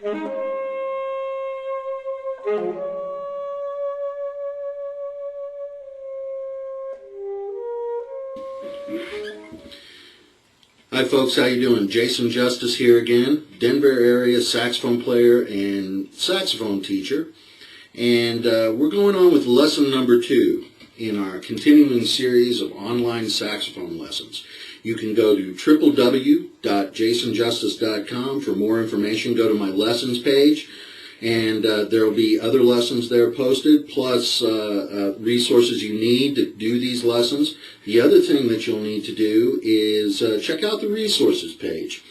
Hi folks, how you doing? Jason Justice here again, Denver area saxophone player and saxophone teacher. And we're going on with lesson number 2 in our continuing series of online saxophone lessons. You can go to www.jasonjustice.com for more information. Go to my lessons page, and there will be other lessons there posted, plus resources you need to do these lessons. The other thing that you'll need to do is check out the resources page.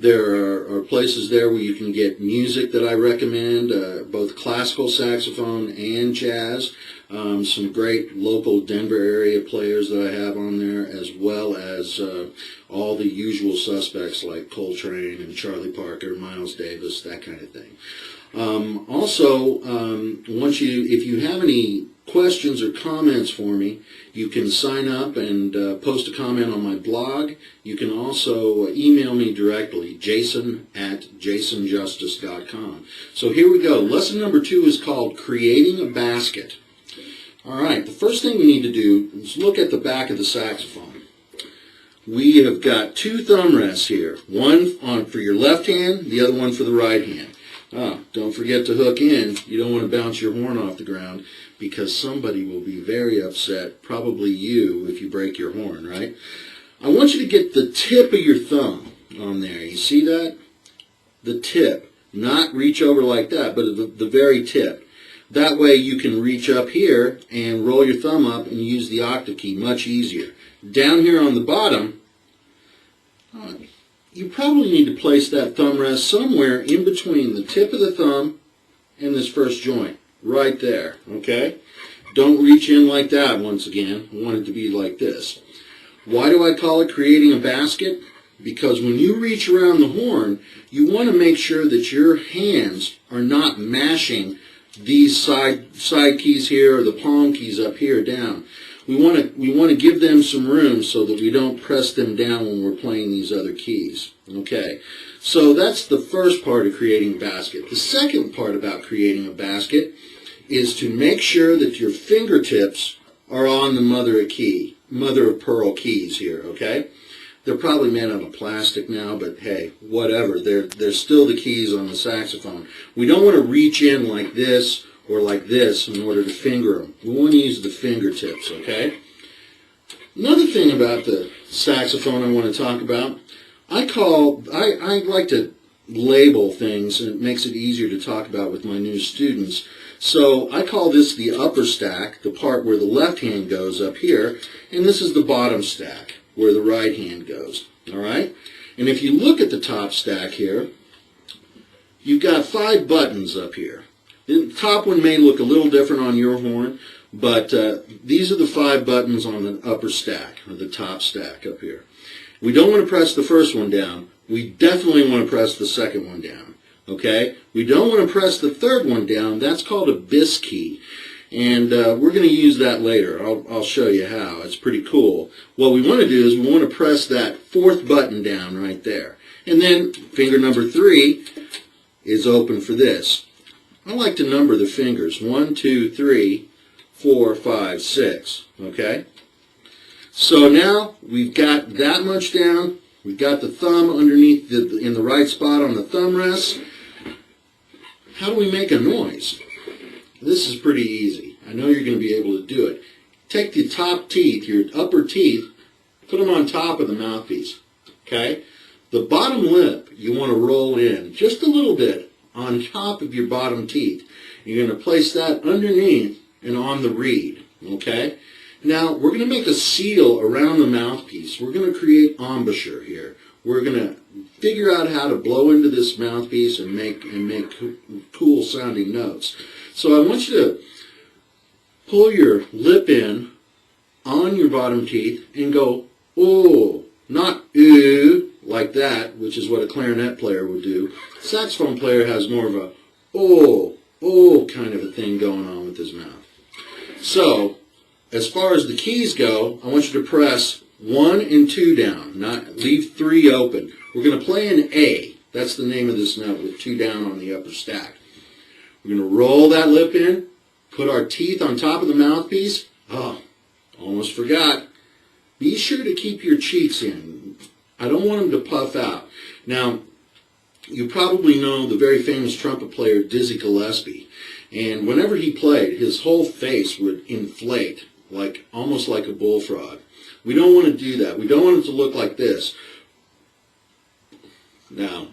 There are places there where you can get music that I recommend, both classical saxophone and jazz. Some great local Denver area players that I have on there, as well as all the usual suspects like Coltrane and Charlie Parker, Miles Davis, that kind of thing. If you have any questions or comments for me, you can sign up and post a comment on my blog. You can also email me directly, jason@jasonjustice.com. So here we go. Lesson number 2 is called Creating a Basket. All right, the first thing we need to do is look at the back of the saxophone. We have got 2 thumb rests here, one for your left hand, the other one for the right hand. Don't forget to hook in. You don't want to bounce your horn off the ground, because somebody will be very upset, probably you, if you break your horn, right? I want you to get the tip of your thumb on there. You see that? The tip. Not reach over like that, but the very tip. That way you can reach up here and roll your thumb up and use the octave key much easier. Down here on the bottom, you probably need to place that thumb rest somewhere in between the tip of the thumb and this first joint. Right there, okay? Don't reach in like that once again. I want it to be like this. Why do I call it creating a basket? Because when you reach around the horn, you want to make sure that your hands are not mashing these side keys here or the palm keys up here down. We want to give them some room so that we don't press them down when we're playing these other keys. Okay, so that's the first part of creating a basket. The second part about creating a basket is to make sure that your fingertips are on the mother of pearl keys here, okay? They're probably made out of plastic now, but hey, whatever. They're still the keys on the saxophone. We don't want to reach in like this or like this in order to finger them. We want to use the fingertips, okay? Another thing about the saxophone I want to talk about, I like to label things, and it makes it easier to talk about with my new students. So I call this the upper stack, the part where the left hand goes up here, and this is the bottom stack, where the right hand goes, all right? And if you look at the top stack here, you've got 5 buttons up here. The top one may look a little different on your horn, but these are the 5 buttons on the upper stack, or the top stack up here. We don't want to press the first one down. We definitely want to press the second one down, okay? We don't want to press the third one down. That's called a bis key. And we're going to use that later. I'll show you how. It's pretty cool. What we want to do is we want to press that 4th button down right there. And then finger number 3 is open for this. I like to number the fingers. 1, 2, 3, 4, 5, 6. Okay? So now we've got that much down. We've got the thumb underneath in the right spot on the thumb rest. How do we make a noise? This is pretty easy. I know you're going to be able to do it. Take the top teeth, your upper teeth, put them on top of the mouthpiece. Okay? The bottom lip you want to roll in just a little bit on top of your bottom teeth. You're going to place that underneath and on the reed. Okay? Now, we're going to make a seal around the mouthpiece. We're going to create embouchure here. We're going to figure out how to blow into this mouthpiece and make cool sounding notes. So I want you to pull your lip in on your bottom teeth and go, oh, not ooh, like that, which is what a clarinet player would do. Saxophone player has more of a oh kind of a thing going on with his mouth. So, as far as the keys go, I want you to press 1 and 2 down, not leave 3 open. We're going to play an A, That's the name of this note with 2 down on the upper stack. We're going to roll that lip in, put our teeth on top of the mouthpiece. Oh, almost forgot. Be sure to keep your cheeks in. I don't want them to puff out. Now, you probably know the very famous trumpet player Dizzy Gillespie. And whenever he played, his whole face would inflate, almost like a bullfrog. We don't want to do that. We don't want it to look like this. Now,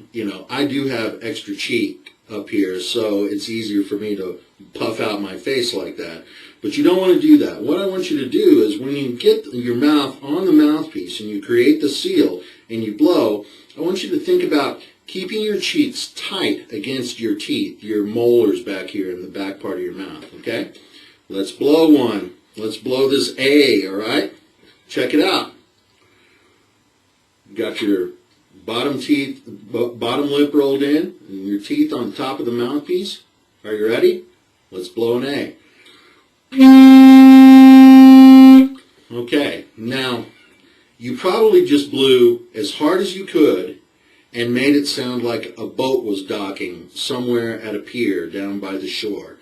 I do have extra cheek up here, so it's easier for me to puff out my face like that. But you don't want to do that. What I want you to do is when you get your mouth on the mouthpiece and you create the seal and you blow, I want you to think about keeping your cheeks tight against your teeth, your molars back here in the back part of your mouth, okay? Let's blow one. Let's blow this A, all right? Check it out. You got your bottom lip rolled in, and your teeth on top of the mouthpiece. Are you ready? Let's blow an A. Okay, now, you probably just blew as hard as you could and made it sound like a boat was docking somewhere at a pier down by the shore.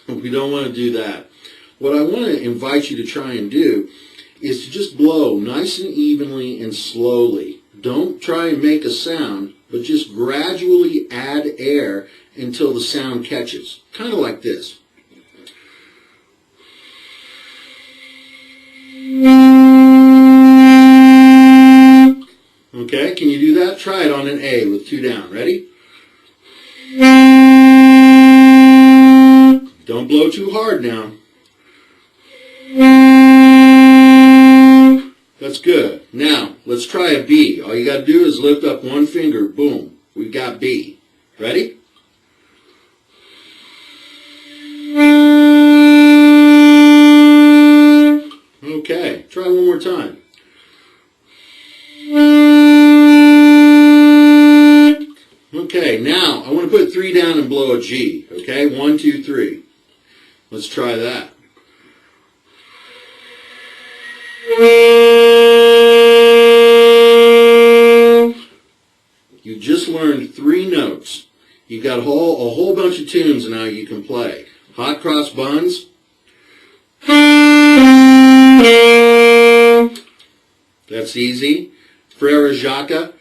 We don't want to do that. What I want to invite you to try and do is to just blow nice and evenly and slowly. Don't try and make a sound, but just gradually add air until the sound catches. Kind of like this. Okay, can you do that? Try it on an A with 2 down. Ready? Don't blow too hard now. That's good. Now, let's try a B. All you got to do is lift up one finger. Boom. We've got B. Ready? Okay, try one more time. Okay, now I want to put 3 down and blow a G. Okay, 1, 2, 3. Let's try that. You just learned 3 notes. You've got a whole bunch of tunes now you can play. Hot cross buns. That's easy. Frere Jacques.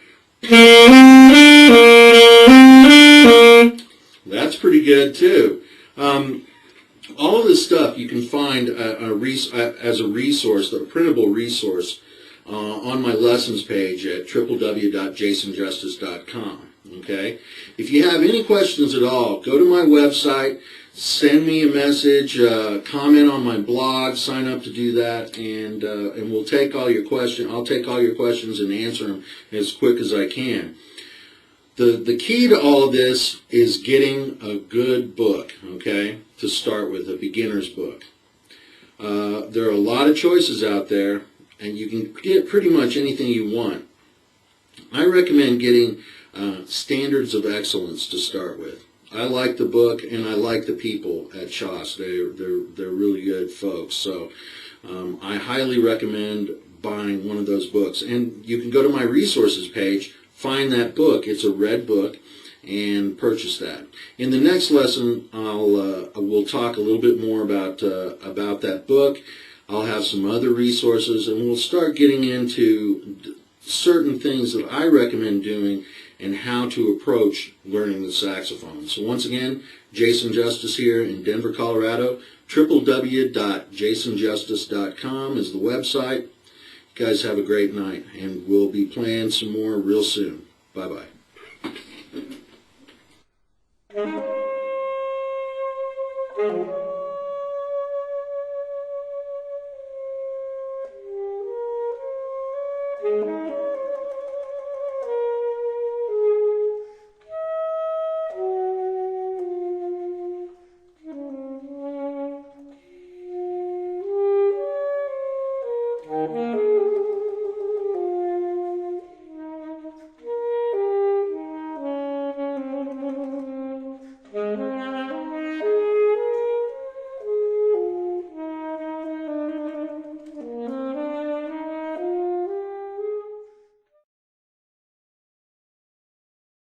That's pretty good too. All of this stuff you can find as a resource, a printable resource, on my lessons page at www.jasonjustice.com. Okay? If you have any questions at all, go to my website, send me a message, comment on my blog, sign up to do that, and we'll take all your questions. I'll take all your questions and answer them as quick as I can. The key to all of this is getting a good book, okay, to start with, a beginner's book. There are a lot of choices out there, and you can get pretty much anything you want. I recommend getting Standards of Excellence to start with. I like the book, and I like the people at Chas. They're really good folks. So I highly recommend buying one of those books. And you can go to my resources page, find that book. It's a red book, and purchase that. In the next lesson, we'll talk a little bit more about that book. I'll have some other resources, and we'll start getting into certain things that I recommend doing and how to approach learning the saxophone. So once again, Jason Justice here in Denver, Colorado. www.jasonjustice.com is the website. You guys have a great night, and we'll be playing some more real soon. Bye-bye.